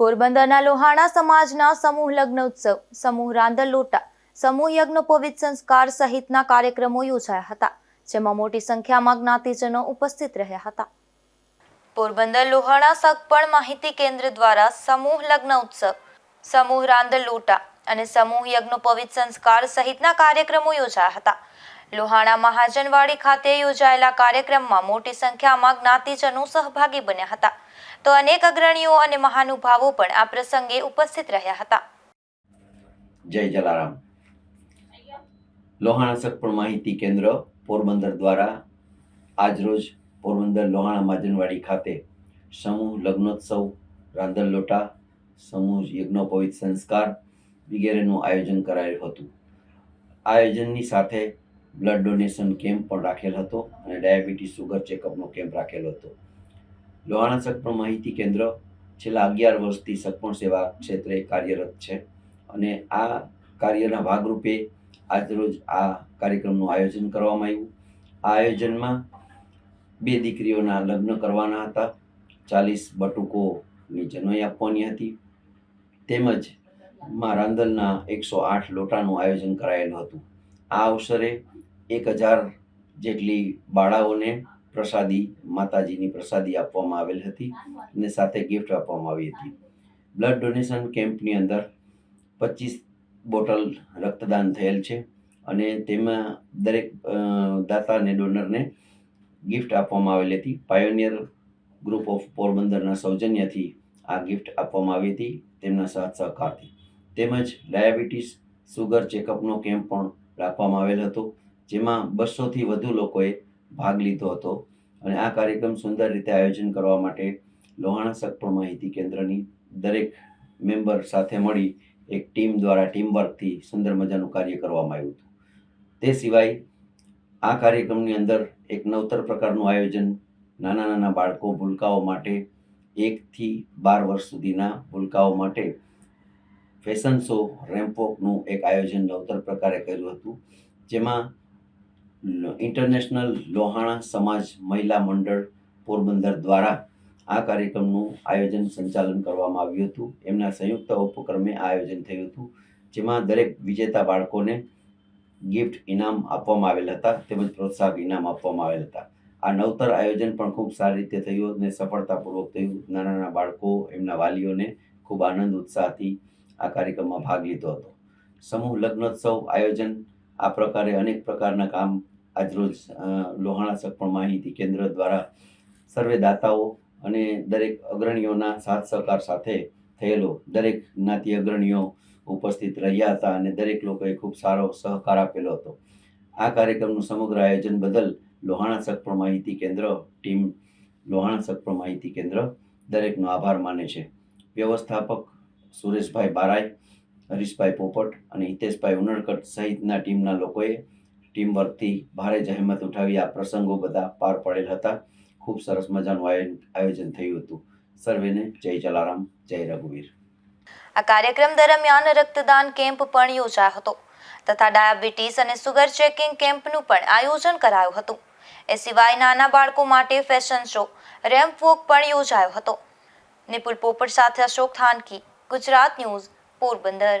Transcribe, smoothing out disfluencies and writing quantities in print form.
પોરબંદરના લોહાણા સમાજના સમૂહ લગ્ન ઉત્સવ, સમૂહ રાંદલ લોટા, સમૂહ યજ્ઞોપવિત સંસ્કાર સહિતના કાર્યક્રમો યોજાયા હતા, જેમાં મોટી સંખ્યામાં જ્ઞાતિજનો ઉપસ્થિત રહ્યા હતા. પોરબંદર લોહાણા સગપણ માહિતી કેન્દ્ર દ્વારા સમૂહ લગ્ન ઉત્સવ, સમૂહ રાંદલ લોટા અને સમૂહ યજ્ઞોપવિત સંસ્કાર સહિતના કાર્યક્રમો યોજાયા હતા. લોહાણા મહાજનવાડી ખાતે યોજાયેલા કાર્યક્રમમાં મોટી સંખ્યામાં જ્ઞાતિજનો સહભાગી બન્યા હતા, તો અનેક અગ્રણીઓ અને મહાનુભાવો પણ આ પ્રસંગે ઉપસ્થિત રહ્યા હતા. જય જલારામ. લોહાણા સગપણ માહિતી કેન્દ્ર પોરબંદર દ્વારા આજરોજ પોરબંદર લોહાણા મહાજનવાડી ખાતે સમૂહ લગ્નોત્સવ, રાંદલ લોટા, સમૂહ યજ્ઞોપવિત સંસ્કાર વગેરેનું આયોજન કરાયું હતું. આયોજનની સાથે બ્લડ ડોનેશન કેમ્પ પણ રાખેલ હતો અને ડાયાબિટીસ સુગર ચેકઅપનો કેમ્પ રાખેલો હતો. લોહાણા સગપણ માહિતી કેન્દ્ર છેલ્લા 11 વર્ષથી સગપણ સેવા ક્ષેત્રે કાર્યરત છે અને આ કાર્યના ભાગરૂપે આજરોજ આ કાર્યક્રમનું આયોજન કરવામાં આવ્યું. આ આયોજનમાં 2 દીકરીઓના લગ્ન કરવાના હતા, 40 બટુકોની જનોઈ આપવાની હતી, તેમજ માં રાંદલના 108 લોટાનું આયોજન કરાયેલું હતું. આ અવસરે 1000 જેટલી બાળાઓને પ્રસાદી, માતાજીની પ્રસાદી આપવામાં આવેલ હતી અને સાથે ગિફ્ટ આપવામાં આવી હતી. બ્લડ ડોનેશન કેમ્પની અંદર 25 બોટલ રક્તદાન થયેલ છે અને તેમાં દરેક દાતા અને ડોનરને ગિફ્ટ આપવામાં આવેલી હતી. પાયોનિયર ગ્રુપ ઓફ પોરબંદરના સૌજન્યથી આ ગિફ્ટ આપવામાં આવી હતી, તેમના સાથ સહકારથી. તેમજ ડાયાબિટીસ સુગર ચેકઅપનો કેમ્પ પણ રાખવામાં આવેલ હતો, જેમાં 200થી વધુ લોકોએ ભાગ લીધો હતો અને આ કાર્યક્રમ સુંદર રીતે આયોજન કરવા માટે લોહાણા સગપણ માહિતી કેન્દ્રની દરેક મેમ્બર સાથે મળી એક ટીમ દ્વારા ટીમવર્કથી સુંદર મજાનું કાર્ય કરવામાં આવ્યું હતું. તે સિવાય આ કાર્યક્રમની અંદર એક નવતર પ્રકારનું આયોજન નાના નાના બાળકો, ભૂલકાઓ માટે 1 થી 12 વર્ષ સુધીના ભૂલકાઓ માટે ફેશન શો, રેમ્પ વોકનું એક આયોજન નવતર પ્રકારે કર્યું હતું, જેમાં ઇન્ટરનેશનલ લોહાણા સમાજ મહિલા મંડળ પોરબંદર દ્વારા આ કાર્યક્રમનું આયોજન સંચાલન કરવામાં આવ્યું હતું. એમના સંયુક્ત ઉપક્રમે આ આયોજન થયું હતું, જેમાં દરેક વિજેતા બાળકોને ગિફ્ટ ઇનામ આપવામાં આવેલ હતા તેમજ પ્રોત્સાહક ઇનામ આપવામાં આવેલ હતા. આ નવતર આયોજન પણ ખૂબ સારી રીતે થયું અને સફળતાપૂર્વક થયું. નાના નાના બાળકો, એમના વાલીઓને ખૂબ આનંદ ઉત્સાહથી આ કાર્યક્રમમાં ભાગ લીધો હતો. સમૂહ લગ્નોત્સવ આયોજન આ પ્રકારે અનેક પ્રકારના કામ આજરોજ લોહાણા સગપણ માહિતી કેન્દ્ર દ્વારા સર્વે દાતાઓ અને દરેક અગ્રણીઓના સાથ સહકાર સાથે થયેલો. દરેક જ્ઞાતિ અગ્રણીઓ ઉપસ્થિત રહ્યા હતા અને દરેક લોકોએ ખૂબ સારો સહકાર આપેલો હતો. આ કાર્યક્રમનું સમગ્ર આયોજન બદલ લોહાણા સગપણ માહિતી કેન્દ્ર ટીમ લોહાણા સગપણ માહિતી કેન્દ્ર દરેકનો આભાર માને છે. વ્યવસ્થાપક સુરેશભાઈ બારાઈ, હરીશભાઈ પોપટ અને હિતેશભાઈ ઉનડકટ સહિતના ટીમના લોકોએ ટીમવર્કથી ભારે જહેમત ઉઠાવી આ પ્રસંગો બધા પાર પડેલ હતા. ખૂબ સરસ મજાનું આયોજન થયું હતું. સર્વેને જય જલારામ, જય રઘુવીર. આ કાર્યક્રમ દરમિયાન રક્તદાન કેમ્પ પણ યોજાયો હતો તથા ડાયાબિટીસ અને સુગર ચેકિંગ કેમ્પનું પણ આયોજન કરાયું હતું. એ સિવાય નાના બાળકો માટે ફેશન શો, રેમ્પ વોક પણ યોજાયો હતો. નિપુલ પોપટ સાથે અશોક થાનકી, ગુજરાત ન્યૂઝ, પોરબંદર.